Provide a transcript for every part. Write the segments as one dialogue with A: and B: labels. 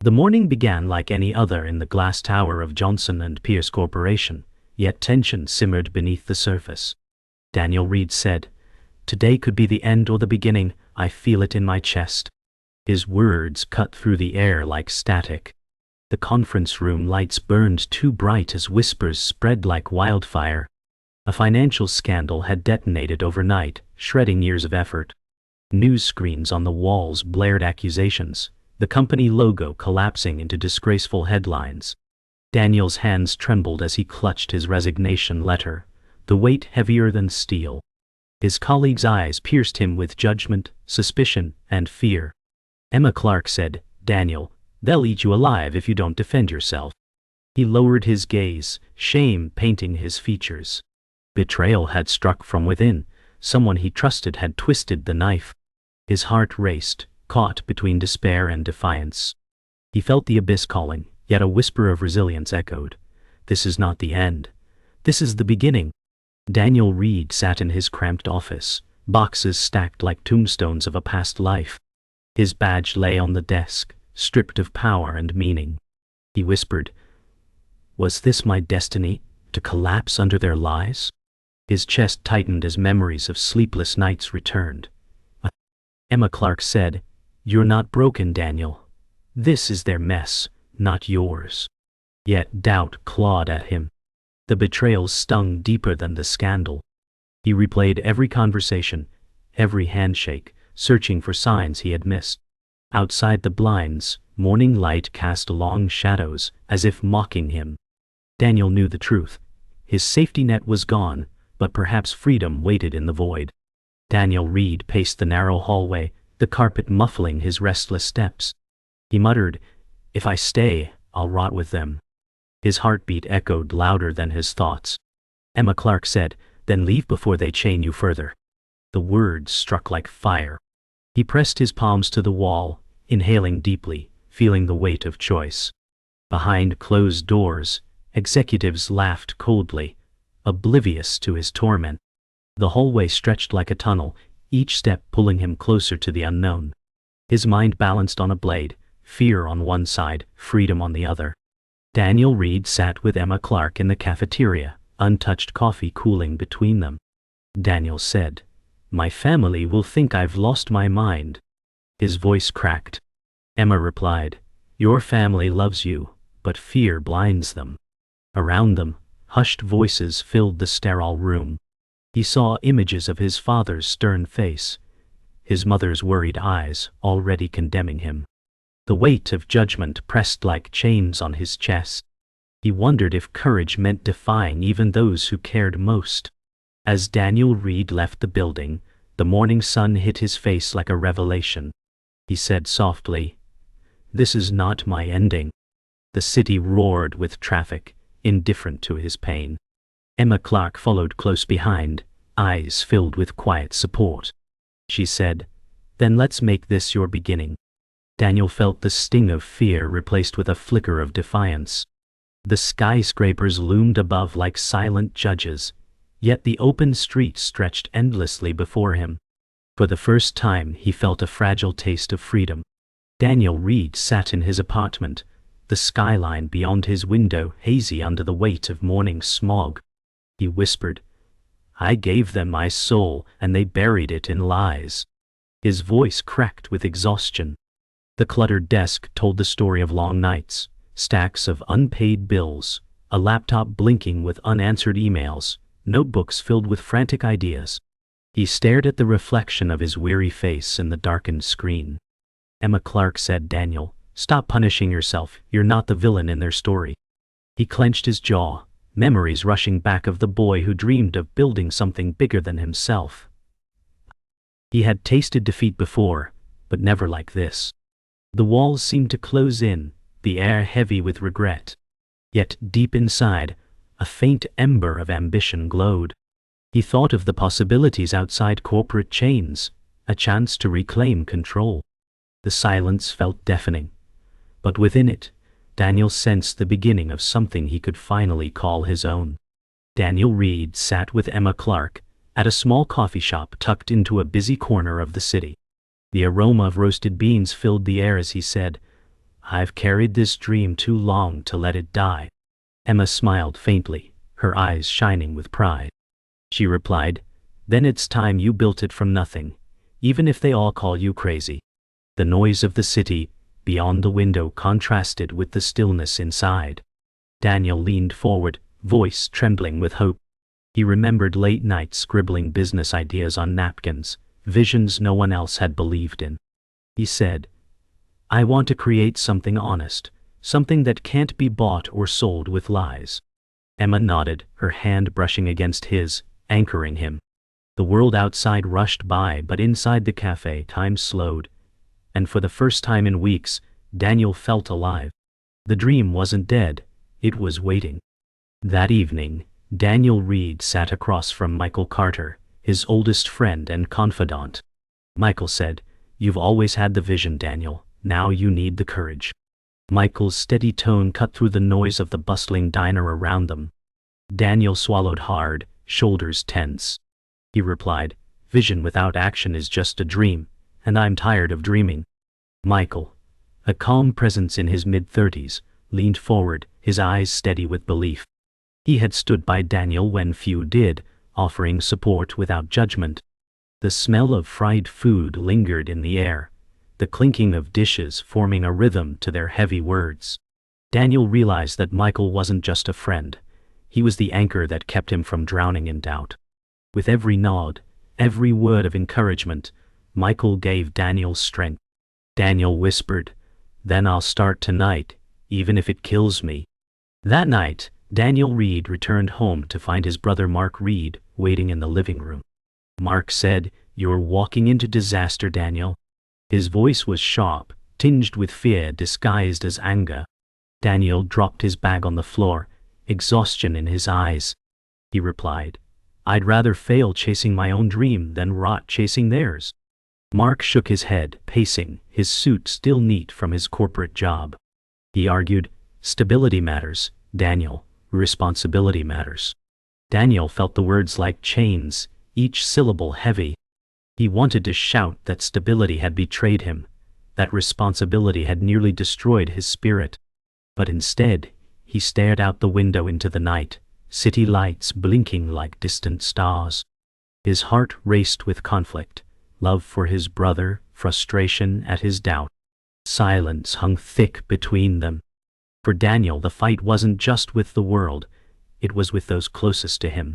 A: The morning began like any other in the glass tower of Johnson and Pierce Corporation, yet tension simmered beneath the surface. Daniel Reed said, "Today could be the end or the beginning, I feel it in my chest." His words cut through the air like static. The conference room lights burned too bright as whispers spread like wildfire. A financial scandal had detonated overnight, shredding years of effort. News screens on the walls blared accusations, the company logo collapsing into disgraceful headlines. Daniel's hands trembled as he clutched his resignation letter, the weight heavier than steel. His colleagues' eyes pierced him with judgment, suspicion, and fear. Emma Clark said, "Daniel, they'll eat you alive if you don't defend yourself." He lowered his gaze, shame painting his features. Betrayal had struck from within. Someone he trusted had twisted the knife. His heart raced, caught between despair and defiance. He felt the abyss calling, yet a whisper of resilience echoed. "This is not the end. This is the beginning." Daniel Reed sat in his cramped office, boxes stacked like tombstones of a past life. His badge lay on the desk, stripped of power and meaning. He whispered, "Was this my destiny, to collapse under their lies?" His chest tightened as memories of sleepless nights returned. Emma Clark said, "You're not broken, Daniel. This is their mess, not yours." Yet doubt clawed at him. The betrayals stung deeper than the scandal. He replayed every conversation, every handshake, searching for signs he had missed. Outside the blinds, morning light cast long shadows, as if mocking him. Daniel knew the truth. His safety net was gone, but perhaps freedom waited in the void. Daniel Reed paced the narrow hallway, the carpet muffling his restless steps. He muttered, "If I stay, I'll rot with them." His heartbeat echoed louder than his thoughts. Emma Clark said, "Then leave before they chain you further." The words struck like fire. He pressed his palms to the wall, inhaling deeply, feeling the weight of choice. Behind closed doors, executives laughed coldly, oblivious to his torment. The hallway stretched like a tunnel, each step pulling him closer to the unknown. His mind balanced on a blade, fear on one side, freedom on the other. Daniel Reed sat with Emma Clark in the cafeteria, untouched coffee cooling between them. Daniel said, "My family will think I've lost my mind." His voice cracked. Emma replied, "Your family loves you, but fear blinds them." Around them, hushed voices filled the sterile room. He saw images of his father's stern face, his mother's worried eyes already condemning him. The weight of judgment pressed like chains on his chest. He wondered if courage meant defying even those who cared most. As Daniel Reed left the building, the morning sun hit his face like a revelation. He said softly, "This is not my ending." The city roared with traffic, indifferent to his pain. Emma Clark followed close behind, eyes filled with quiet support. She said, "Then let's make this your beginning." Daniel felt the sting of fear replaced with a flicker of defiance. The skyscrapers loomed above like silent judges, yet the open street stretched endlessly before him. For the first time he felt a fragile taste of freedom. Daniel Reed sat in his apartment, the skyline beyond his window hazy under the weight of morning smog. He whispered, "I gave them my soul, and they buried it in lies." His voice cracked with exhaustion. The cluttered desk told the story of long nights, stacks of unpaid bills, a laptop blinking with unanswered emails, notebooks filled with frantic ideas. He stared at the reflection of his weary face in the darkened screen. Emma Clark said, "Daniel, stop punishing yourself, you're not the villain in their story." He clenched his jaw, memories rushing back of the boy who dreamed of building something bigger than himself. He had tasted defeat before, but never like this. The walls seemed to close in, the air heavy with regret. Yet deep inside, a faint ember of ambition glowed. He thought of the possibilities outside corporate chains, a chance to reclaim control. The silence felt deafening. But within it, Daniel sensed the beginning of something he could finally call his own. Daniel Reed sat with Emma Clark at a small coffee shop tucked into a busy corner of the city. The aroma of roasted beans filled the air as he said, I've carried this dream too long to let it die. Emma smiled faintly, her eyes shining with pride. She replied, then it's time you built it from nothing, even if they all call you crazy. The noise of the city beyond the window contrasted with the stillness inside. Daniel leaned forward, voice trembling with hope. He remembered late nights scribbling business ideas on napkins, visions no one else had believed in. He said, I want to create something honest, something that can't be bought or sold with lies. Emma nodded, her hand brushing against his, anchoring him. The world outside rushed by, but inside the cafe time slowed, and for the first time in weeks, Daniel felt alive. The dream wasn't dead, it was waiting. That evening, Daniel Reed sat across from Michael Carter, his oldest friend and confidant. Michael said, You've always had the vision, Daniel, now you need the courage. Michael's steady tone cut through the noise of the bustling diner around them. Daniel swallowed hard, shoulders tense. He replied, Vision without action is just a dream, and I'm tired of dreaming. Michael, a calm presence in his mid-30s, leaned forward, his eyes steady with belief. He had stood by Daniel when few did, offering support without judgment. The smell of fried food lingered in the air, the clinking of dishes forming a rhythm to their heavy words. Daniel realized that Michael wasn't just a friend, he was the anchor that kept him from drowning in doubt. With every nod, every word of encouragement, Michael gave Daniel strength. Daniel whispered, Then I'll start tonight, even if it kills me. That night, Daniel Reed returned home to find his brother Mark Reed waiting in the living room. Mark said, You're walking into disaster, Daniel. His voice was sharp, tinged with fear disguised as anger. Daniel dropped his bag on the floor, exhaustion in his eyes. He replied, I'd rather fail chasing my own dream than rot chasing theirs. Mark shook his head, pacing, his suit still neat from his corporate job. He argued, Stability matters, Daniel. Responsibility matters. Daniel felt the words like chains, each syllable heavy. He wanted to shout that stability had betrayed him, that responsibility had nearly destroyed his spirit. But instead, he stared out the window into the night, city lights blinking like distant stars. His heart raced with conflict, love for his brother, frustration at his doubt. Silence hung thick between them. For Daniel, the fight wasn't just with the world, it was with those closest to him.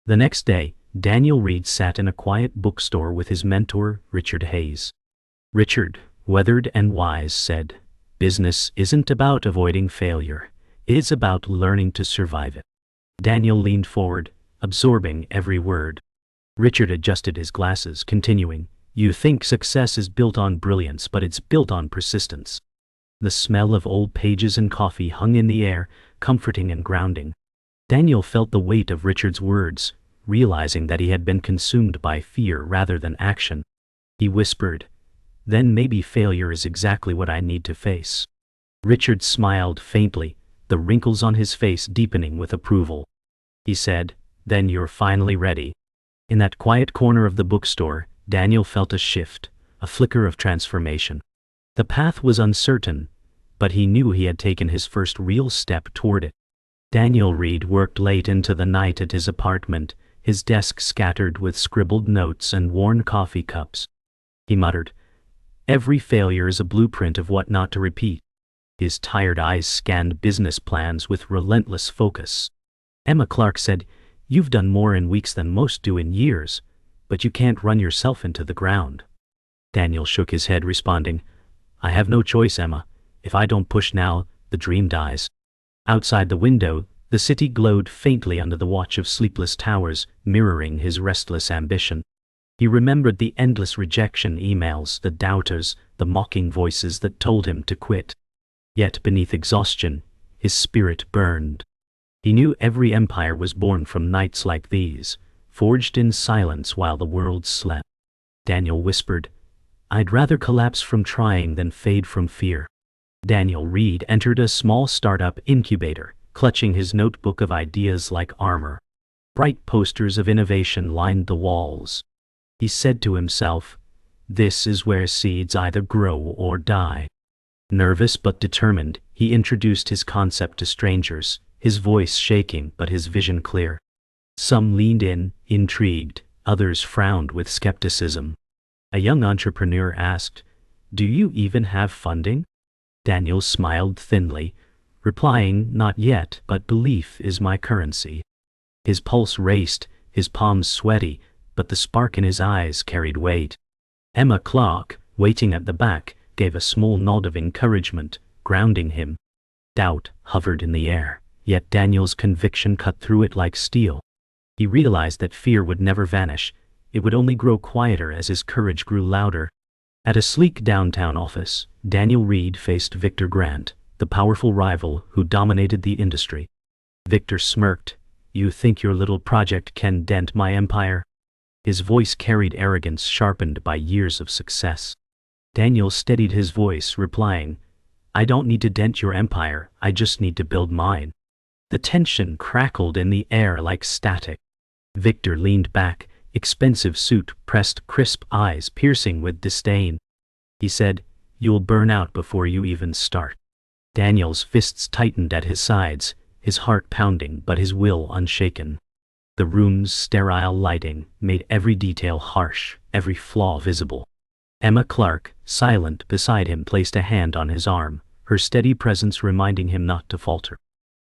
A: The next day, Daniel Reed sat in a quiet bookstore with his mentor, Richard Hayes. Richard, weathered and wise, said, Business isn't about avoiding failure, it's about learning to survive it. Daniel leaned forward, absorbing every word. Richard adjusted his glasses, continuing, You think success is built on brilliance, but it's built on persistence. The smell of old pages and coffee hung in the air, comforting and grounding. Daniel felt the weight of Richard's words, realizing that he had been consumed by fear rather than action. He whispered, Then maybe failure is exactly what I need to face. Richard smiled faintly, the wrinkles on his face deepening with approval. He said, Then you're finally ready. In that quiet corner of the bookstore, Daniel felt a shift, a flicker of transformation. The path was uncertain, but he knew he had taken his first real step toward it. Daniel Reed worked late into the night at his apartment, his desk scattered with scribbled notes and worn coffee cups. He muttered, Every failure is a blueprint of what not to repeat. His tired eyes scanned business plans with relentless focus. Emma Clark said, You've done more in weeks than most do in years, but you can't run yourself into the ground. Daniel shook his head, responding, I have no choice, Emma. If I don't push now, the dream dies. Outside the window, the city glowed faintly under the watch of sleepless towers, mirroring his restless ambition. He remembered the endless rejection emails, the doubters, the mocking voices that told him to quit. Yet beneath exhaustion, his spirit burned. He knew every empire was born from nights like these, forged in silence while the world slept. Daniel whispered, I'd rather collapse from trying than fade from fear. Daniel Reed entered a small startup incubator, clutching his notebook of ideas like armor. Bright posters of innovation lined the walls. He said to himself, This is where seeds either grow or die. Nervous but determined, he introduced his concept to strangers, his voice shaking but his vision clear. Some leaned in, intrigued, others frowned with skepticism. A young entrepreneur asked, "Do you even have funding?" Daniel smiled thinly, replying, "Not yet, but belief is my currency." His pulse raced, his palms sweaty, but the spark in his eyes carried weight. Emma Clark, waiting at the back, gave a small nod of encouragement, grounding him. Doubt hovered in the air, yet Daniel's conviction cut through it like steel. He realized that fear would never vanish, it would only grow quieter as his courage grew louder. At a sleek downtown office, Daniel Reed faced Victor Grant, the powerful rival who dominated the industry. Victor smirked. "You think your little project can dent my empire?" His voice carried arrogance sharpened by years of success. Daniel steadied his voice, replying, "I don't need to dent your empire, I just need to build mine." The tension crackled in the air like static. Victor leaned back, expensive suit pressed, crisp eyes piercing with disdain. He said, "You'll burn out before you even start." Daniel's fists tightened at his sides, his heart pounding but his will unshaken. The room's sterile lighting made every detail harsh, every flaw visible. Emma Clark, silent beside him, placed a hand on his arm, her steady presence reminding him not to falter.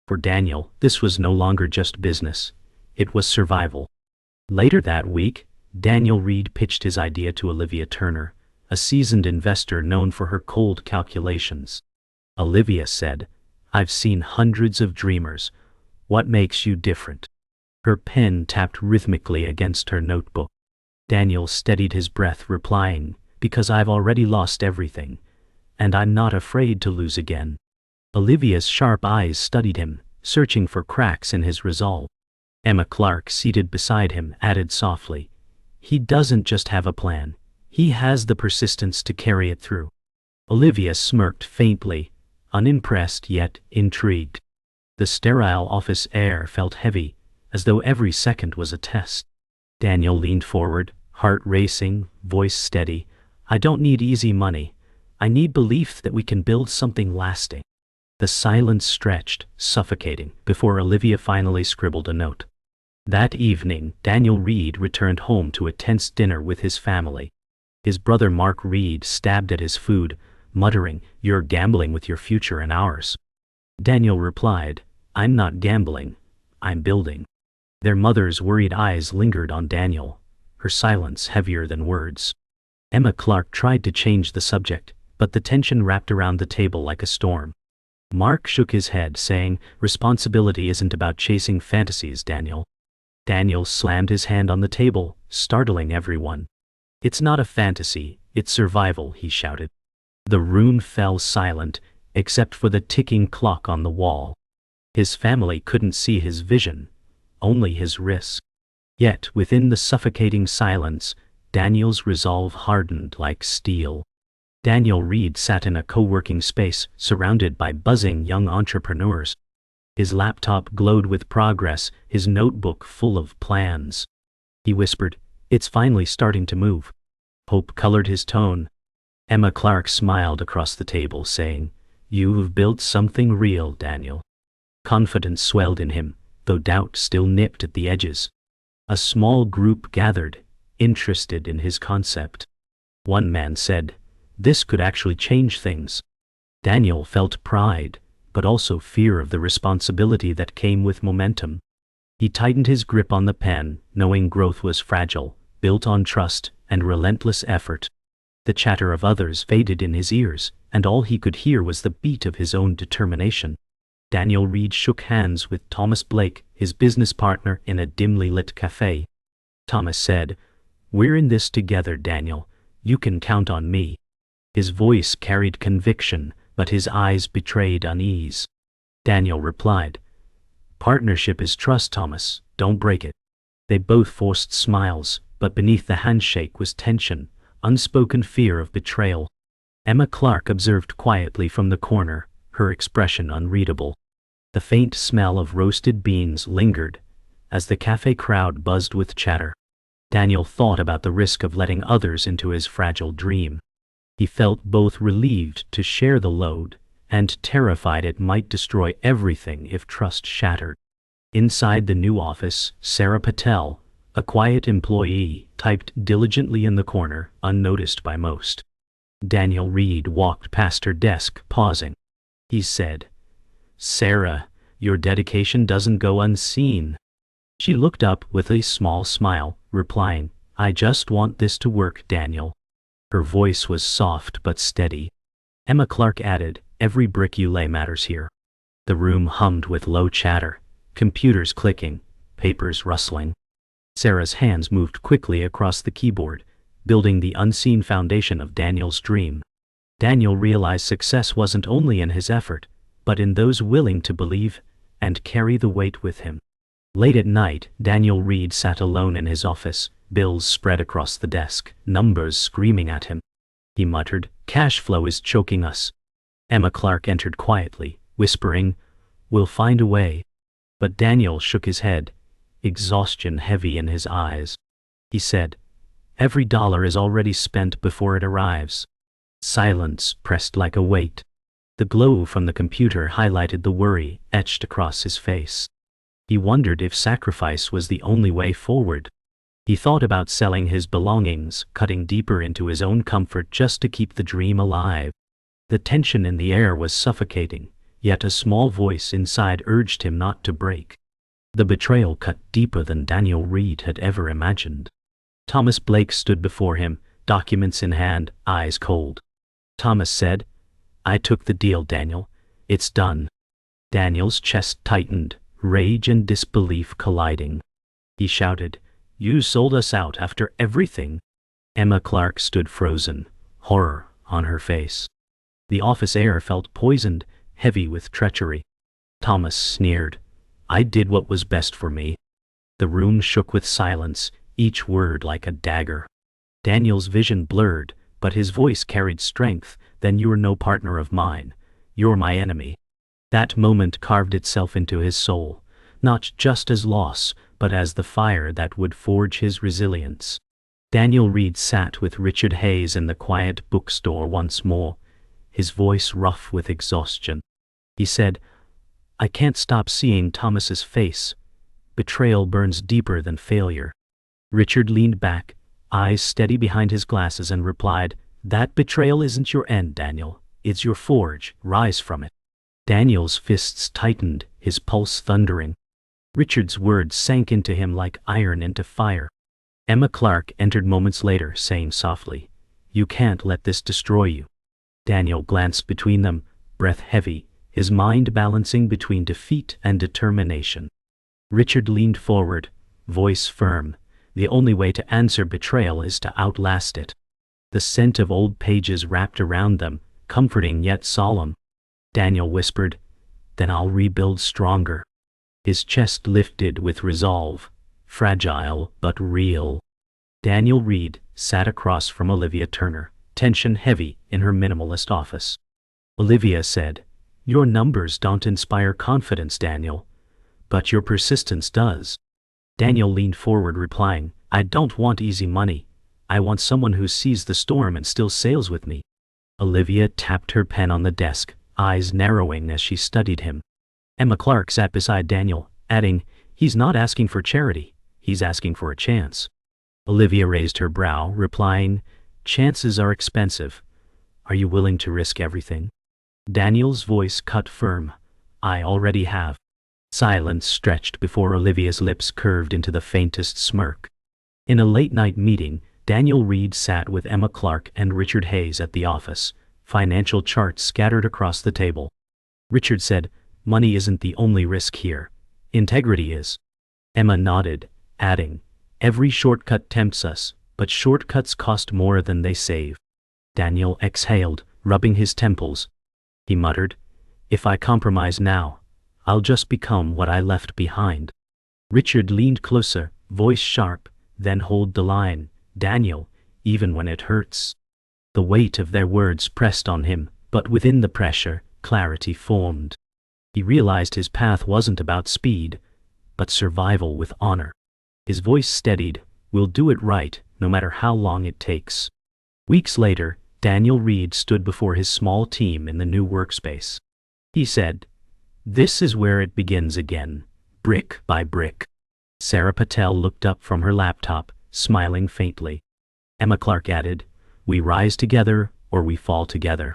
A: For Daniel, this was no longer just business. It was survival. Later that week, Daniel Reed pitched his idea to Olivia Turner, a seasoned investor known for her cold calculations. Olivia said, "I've seen hundreds of dreamers. What makes you different?" Her pen tapped rhythmically against her notebook. Daniel steadied his breath, replying, "Because I've already lost everything, and I'm not afraid to lose again." Olivia's sharp eyes studied him, searching for cracks in his resolve. Emma Clark, seated beside him, added softly, "He doesn't just have a plan, he has the persistence to carry it through." Olivia smirked faintly, unimpressed yet intrigued. The sterile office air felt heavy, as though every second was a test. Daniel leaned forward, heart racing, voice steady. "I don't need easy money. I need belief that we can build something lasting." The silence stretched, suffocating, before Olivia finally scribbled a note. That evening, Daniel Reed returned home to a tense dinner with his family. His brother Mark Reed stabbed at his food, muttering, "You're gambling with your future and ours." Daniel replied, "I'm not gambling, I'm building." Their mother's worried eyes lingered on Daniel, her silence heavier than words. Emma Clark tried to change the subject, but the tension wrapped around the table like a storm. Mark shook his head, saying, "Responsibility isn't about chasing fantasies, Daniel." Daniel slammed his hand on the table, startling everyone. "It's not a fantasy, it's survival," he shouted. The room fell silent, except for the ticking clock on the wall. His family couldn't see his vision, only his risk. Yet within the suffocating silence, Daniel's resolve hardened like steel. Daniel Reed sat in a co-working space, surrounded by buzzing young entrepreneurs. His laptop glowed with progress, his notebook full of plans. He whispered, "It's finally starting to move." Hope colored his tone. Emma Clark smiled across the table, saying, "You've built something real, Daniel." Confidence swelled in him, though doubt still nipped at the edges. A small group gathered, interested in his concept. One man said, "This could actually change things." Daniel felt pride, but also fear of the responsibility that came with momentum. He tightened his grip on the pen, knowing growth was fragile, built on trust and relentless effort. The chatter of others faded in his ears, and all he could hear was the beat of his own determination. Daniel Reed shook hands with Thomas Blake, his business partner, in a dimly lit cafe. Thomas said, "We're in this together, Daniel. You can count on me." His voice carried conviction, but his eyes betrayed unease. Daniel replied, "Partnership is trust, Thomas. Don't break it." They both forced smiles, but beneath the handshake was tension, unspoken fear of betrayal. Emma Clark observed quietly from the corner, her expression unreadable. The faint smell of roasted beans lingered, as the cafe crowd buzzed with chatter. Daniel thought about the risk of letting others into his fragile dream. He felt both relieved to share the load and terrified it might destroy everything if trust shattered. Inside the new office, Sarah Patel, a quiet employee, typed diligently in the corner, unnoticed by most. Daniel Reed walked past her desk, pausing. He said, "Sarah, your dedication doesn't go unseen." She looked up with a small smile, replying, "I just want this to work, Daniel." Her voice was soft but steady. Emma Clark added, "Every brick you lay matters here." The room hummed with low chatter, computers clicking, papers rustling. Sarah's hands moved quickly across the keyboard, building the unseen foundation of Daniel's dream. Daniel realized success wasn't only in his effort, but in those willing to believe and carry the weight with him. Late at night, Daniel Reed sat alone in his office, bills spread across the desk, numbers screaming at him. He muttered, "Cash flow is choking us." Emma Clark entered quietly, whispering, "We'll find a way." But Daniel shook his head, exhaustion heavy in his eyes. He said, "Every dollar is already spent before it arrives." Silence pressed like a weight. The glow from the computer highlighted the worry etched across his face. He wondered if sacrifice was the only way forward. He thought about selling his belongings, cutting deeper into his own comfort just to keep the dream alive. The tension in the air was suffocating, yet a small voice inside urged him not to break. The betrayal cut deeper than Daniel Reed had ever imagined. Thomas Blake stood before him, documents in hand, eyes cold. Thomas said, "I took the deal, Daniel. It's done." Daniel's chest tightened, rage and disbelief colliding. He shouted, "You sold us out after everything?" Emma Clark stood frozen, horror on her face. The office air felt poisoned, heavy with treachery. Thomas sneered, "I did what was best for me." The room shook with silence, each word like a dagger. Daniel's vision blurred, but his voice carried strength. "Then you're no partner of mine. You're my enemy." That moment carved itself into his soul, not just as loss, but as the fire that would forge his resilience. Daniel Reed sat with Richard Hayes in the quiet bookstore once more, his voice rough with exhaustion. He said, "I can't stop seeing Thomas's face. Betrayal burns deeper than failure." Richard leaned back, eyes steady behind his glasses, and replied, "That betrayal isn't your end, Daniel. It's your forge. Rise from it." Daniel's fists tightened, his pulse thundering. Richard's words sank into him like iron into fire. Emma Clark entered moments later, saying softly, "You can't let this destroy you." Daniel glanced between them, breath heavy, his mind balancing between defeat and determination. Richard leaned forward, voice firm. "The only way to answer betrayal is to outlast it." The scent of old pages wrapped around them, comforting yet solemn. Daniel whispered, "Then I'll rebuild stronger." His chest lifted with resolve, fragile but real. Daniel Reed sat across from Olivia Turner, tension heavy in her minimalist office. Olivia said, "Your numbers don't inspire confidence, Daniel, but your persistence does." Daniel leaned forward, replying, "I don't want easy money. I want someone who sees the storm and still sails with me." Olivia tapped her pen on the desk, eyes narrowing as she studied him. Emma Clark sat beside Daniel, adding, "He's not asking for charity, he's asking for a chance." Olivia raised her brow, replying, "Chances are expensive. Are you willing to risk everything?" Daniel's voice cut firm, "I already have." Silence stretched before Olivia's lips curved into the faintest smirk. In a late-night meeting, Daniel Reed sat with Emma Clark and Richard Hayes at the office, financial charts scattered across the table. Richard said, "Money isn't the only risk here. Integrity is." Emma nodded, adding, "Every shortcut tempts us, but shortcuts cost more than they save." Daniel exhaled, rubbing his temples. He muttered, "If I compromise now, I'll just become what I left behind." Richard leaned closer, voice sharp, "Then hold the line, Daniel, even when it hurts." The weight of their words pressed on him, but within the pressure, clarity formed. He realized his path wasn't about speed, but survival with honor. His voice steadied, "We'll do it right, no matter how long it takes." Weeks later, Daniel Reed stood before his small team in the new workspace. He said, "This is where it begins again, brick by brick." Sarah Patel looked up from her laptop, smiling faintly. Emma Clark added, "We rise together or we fall together."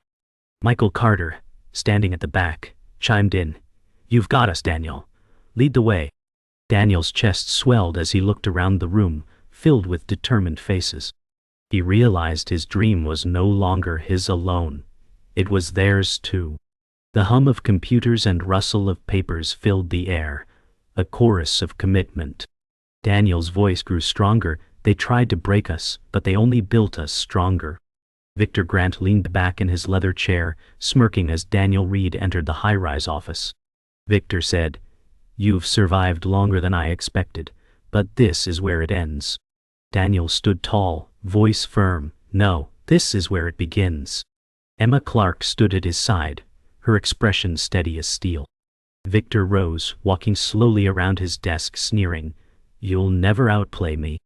A: Michael Carter, standing at the back, chimed in, "You've got us, Daniel. Lead the way." Daniel's chest swelled as he looked around the room, filled with determined faces. He realized his dream was no longer his alone. It was theirs too. The hum of computers and rustle of papers filled the air, a chorus of commitment. Daniel's voice grew stronger. "They tried to break us, but they only built us stronger." Victor Grant leaned back in his leather chair, smirking as Daniel Reed entered the high-rise office. Victor said, "You've survived longer than I expected, but this is where it ends." Daniel stood tall, voice firm. "No, this is where it begins." Emma Clark stood at his side, her expression steady as steel. Victor rose, walking slowly around his desk, sneering, "You'll never outplay me."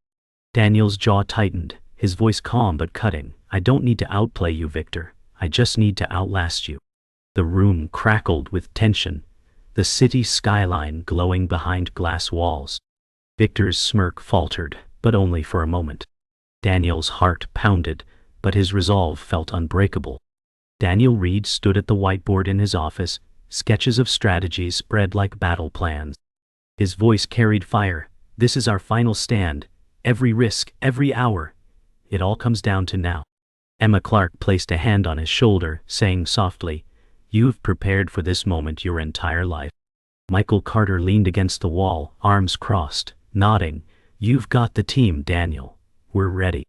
A: Daniel's jaw tightened, his voice calm but cutting. "I don't need to outplay you, Victor. I just need to outlast you." The room crackled with tension, the city skyline glowing behind glass walls. Victor's smirk faltered, but only for a moment. Daniel's heart pounded, but his resolve felt unbreakable. Daniel Reed stood at the whiteboard in his office, sketches of strategies spread like battle plans. His voice carried fire. "This is our final stand. Every risk, every hour. It all comes down to now." Emma Clark placed a hand on his shoulder, saying softly, "You've prepared for this moment your entire life." Michael Carter leaned against the wall, arms crossed, nodding, "You've got the team, Daniel. We're ready."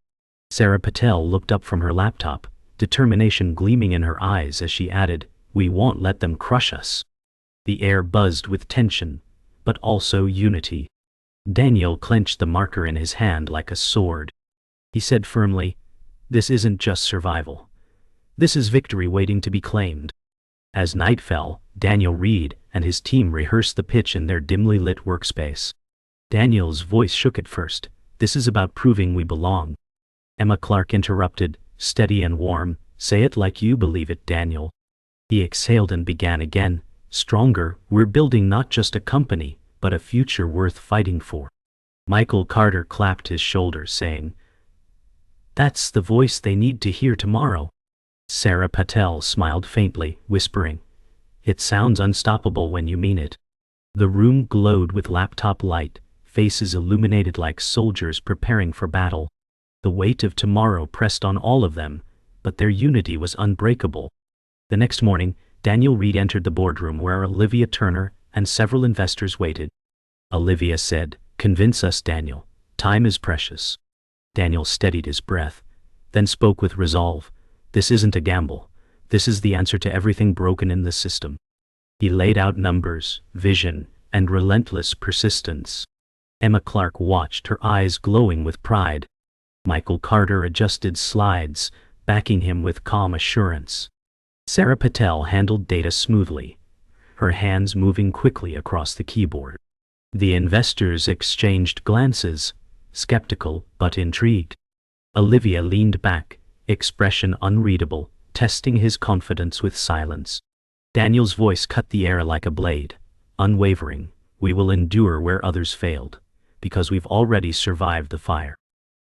A: Sarah Patel looked up from her laptop, determination gleaming in her eyes as she added, "We won't let them crush us." The air buzzed with tension, but also unity. Daniel clenched the marker in his hand like a sword. He said firmly, "This isn't just survival. This is victory waiting to be claimed." As night fell, Daniel Reed and his team rehearsed the pitch in their dimly lit workspace. Daniel's voice shook at first. "This is about proving we belong." Emma Clark interrupted, steady and warm, "Say it like you believe it, Daniel." He exhaled and began again, stronger, "We're building not just a company, but a future worth fighting for." Michael Carter clapped his shoulders, saying, "That's the voice they need to hear tomorrow." Sarah Patel smiled faintly, whispering, "It sounds unstoppable when you mean it." The room glowed with laptop light, faces illuminated like soldiers preparing for battle. The weight of tomorrow pressed on all of them, but their unity was unbreakable. The next morning, Daniel Reed entered the boardroom where Olivia Turner and several investors waited. Olivia said, "Convince us, Daniel. Time is precious." Daniel steadied his breath, then spoke with resolve, "This isn't a gamble. This is the answer to everything broken in the system." He laid out numbers, vision, and relentless persistence. Emma Clark watched, her eyes glowing with pride. Michael Carter adjusted slides, backing him with calm assurance. Sarah Patel handled data smoothly, her hands moving quickly across the keyboard. The investors exchanged glances, skeptical but intrigued. Olivia leaned back, expression unreadable, testing his confidence with silence. Daniel's voice cut the air like a blade, unwavering, "We will endure where others failed, because we've already survived the fire."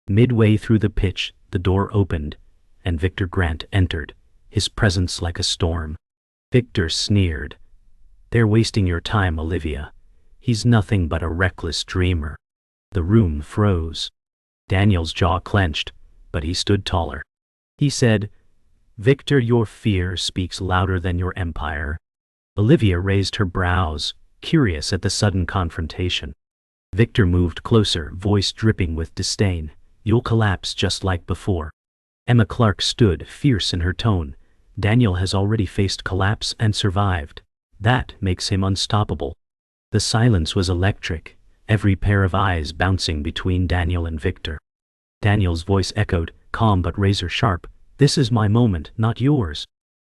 A: Midway through the pitch, the door opened, and Victor Grant entered, his presence like a storm. Victor sneered, "They're wasting your time, Olivia. He's nothing but a reckless dreamer." The room froze. Daniel's jaw clenched, but he stood taller. He said, "Victor, your fear speaks louder than your empire." Olivia raised her brows, curious at the sudden confrontation. Victor moved closer, voice dripping with disdain, "You'll collapse just like before." Emma Clark stood, fierce in her tone, "Daniel has already faced collapse and survived. That makes him unstoppable." The silence was electric, every pair of eyes bouncing between Daniel and Victor. Daniel's voice echoed, calm but razor sharp, "This is my moment, not yours."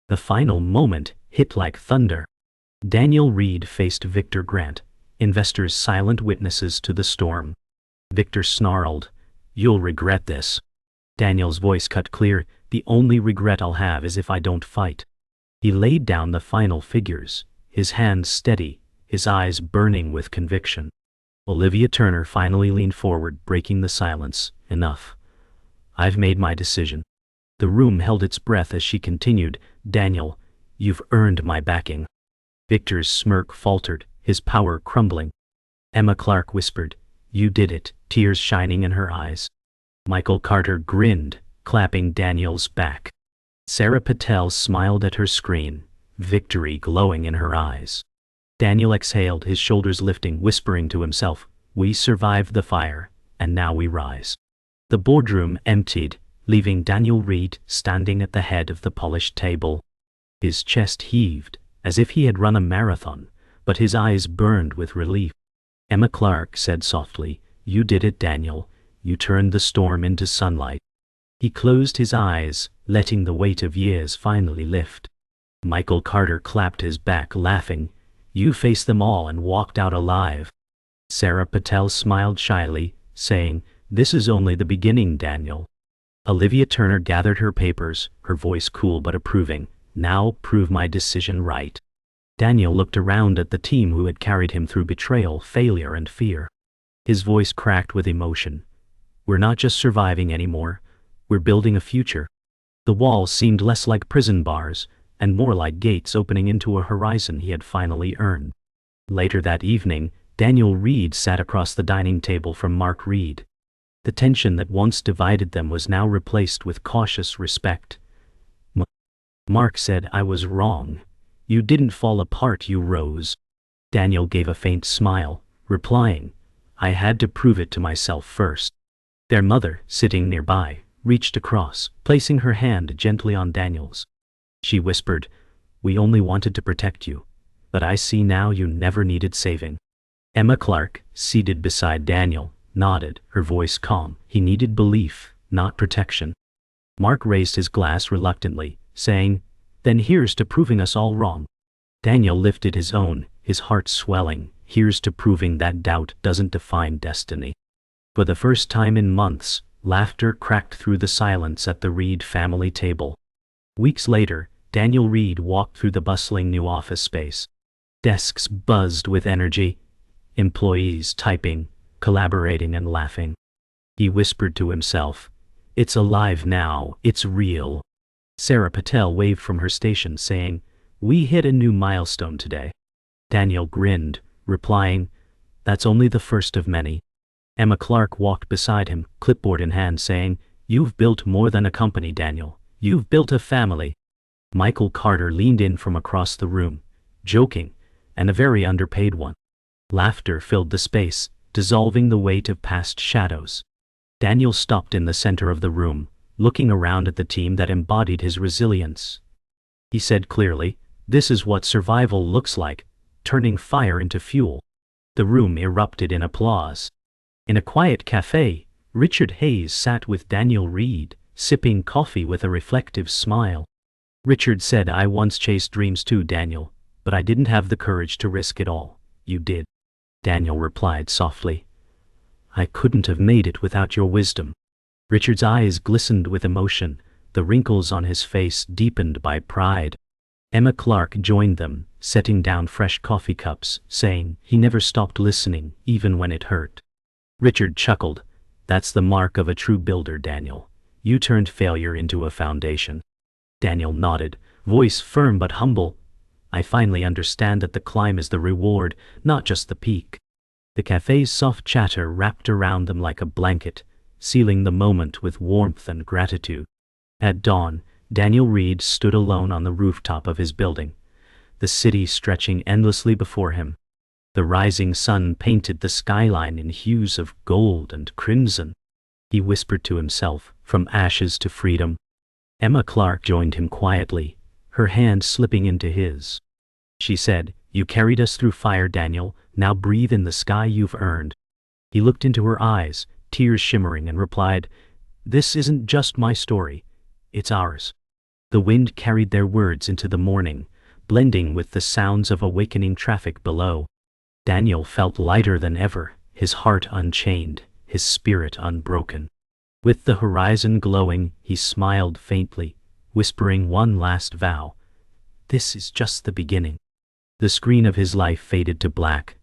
A: The final moment hit like thunder. Daniel Reed faced Victor Grant, investors silent witnesses to the storm. Victor snarled, "You'll regret this." Daniel's voice cut clear, The only regret I'll have is if I don't fight. He laid down the final figures, his hands steady, his eyes burning with conviction. Olivia Turner finally leaned forward, breaking the silence. Enough. I've made my decision. The room held its breath as she continued, Daniel, you've earned my backing. Victor's smirk faltered, his power crumbling. Emma Clark whispered, you did it, tears shining in her eyes. Michael Carter grinned, clapping Daniel's back. Sarah Patel smiled at her screen, victory glowing in her eyes. Daniel exhaled, his shoulders lifting, whispering to himself, we survived the fire, and now we rise. The boardroom emptied, leaving Daniel Reed standing at the head of the polished table. His chest heaved, as if he had run a marathon, but his eyes burned with relief. Emma Clark said softly, you did it, Daniel. You turned the storm into sunlight. He closed his eyes, letting the weight of years finally lift. Michael Carter clapped his back, laughing, you faced them all and walked out alive. Sarah Patel smiled shyly, saying, this is only the beginning, Daniel. Olivia Turner gathered her papers, her voice cool but approving, now prove my decision right. Daniel looked around at the team who had carried him through betrayal, failure, and fear. His voice cracked with emotion. We're not just surviving anymore, we're building a future. The walls seemed less like prison bars, and more like gates opening into a horizon he had finally earned. Later that evening, Daniel Reed sat across the dining table from Mark Reed. The tension that once divided them was now replaced with cautious respect. Mark said, I was wrong. You didn't fall apart, you rose. Daniel gave a faint smile, replying, I had to prove it to myself first. Their mother, sitting nearby, reached across, placing her hand gently on Daniel's. She whispered, we only wanted to protect you, but I see now you never needed saving. Emma Clark, seated beside Daniel, nodded, her voice calm. He needed belief, not protection. Mark raised his glass reluctantly, saying, then here's to proving us all wrong. Daniel lifted his own, his heart swelling. Here's to proving that doubt doesn't define destiny. For the first time in months, laughter cracked through the silence at the Reed family table. Weeks later, Daniel Reed walked through the bustling new office space. Desks buzzed with energy, employees typing, collaborating and laughing. He whispered to himself, it's alive now, it's real. Sarah Patel waved from her station, saying, we hit a new milestone today. Daniel grinned, replying, that's only the first of many. Emma Clark walked beside him, clipboard in hand, saying, you've built more than a company, Daniel. You've built a family. Michael Carter leaned in from across the room, joking, and a very underpaid one. Laughter filled the space, dissolving the weight of past shadows. Daniel stopped in the center of the room, looking around at the team that embodied his resilience. He said clearly, this is what survival looks like, turning fire into fuel. The room erupted in applause. In a quiet cafe, Richard Hayes sat with Daniel Reed, sipping coffee with a reflective smile. Richard said, I once chased dreams too, Daniel, but I didn't have the courage to risk it all. You did. Daniel replied softly, I couldn't have made it without your wisdom. Richard's eyes glistened with emotion, the wrinkles on his face deepened by pride. Emma Clark joined them, setting down fresh coffee cups, saying, he never stopped listening, even when it hurt. Richard chuckled, that's the mark of a true builder, Daniel. You turned failure into a foundation. Daniel nodded, voice firm but humble. I finally understand that the climb is the reward, not just the peak. The cafe's soft chatter wrapped around them like a blanket, sealing the moment with warmth and gratitude. At dawn, Daniel Reed stood alone on the rooftop of his building, the city stretching endlessly before him. The rising sun painted the skyline in hues of gold and crimson. He whispered to himself, from ashes to freedom. Emma Clark joined him quietly, her hand slipping into his. She said, you carried us through fire, Daniel, now breathe in the sky you've earned. He looked into her eyes, tears shimmering, and replied, this isn't just my story, it's ours. The wind carried their words into the morning, blending with the sounds of awakening traffic below. Daniel felt lighter than ever, his heart unchained, his spirit unbroken. With the horizon glowing, he smiled faintly, whispering one last vow. This is just the beginning. The screen of his life faded to black,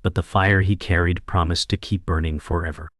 A: but the fire he carried promised to keep burning forever.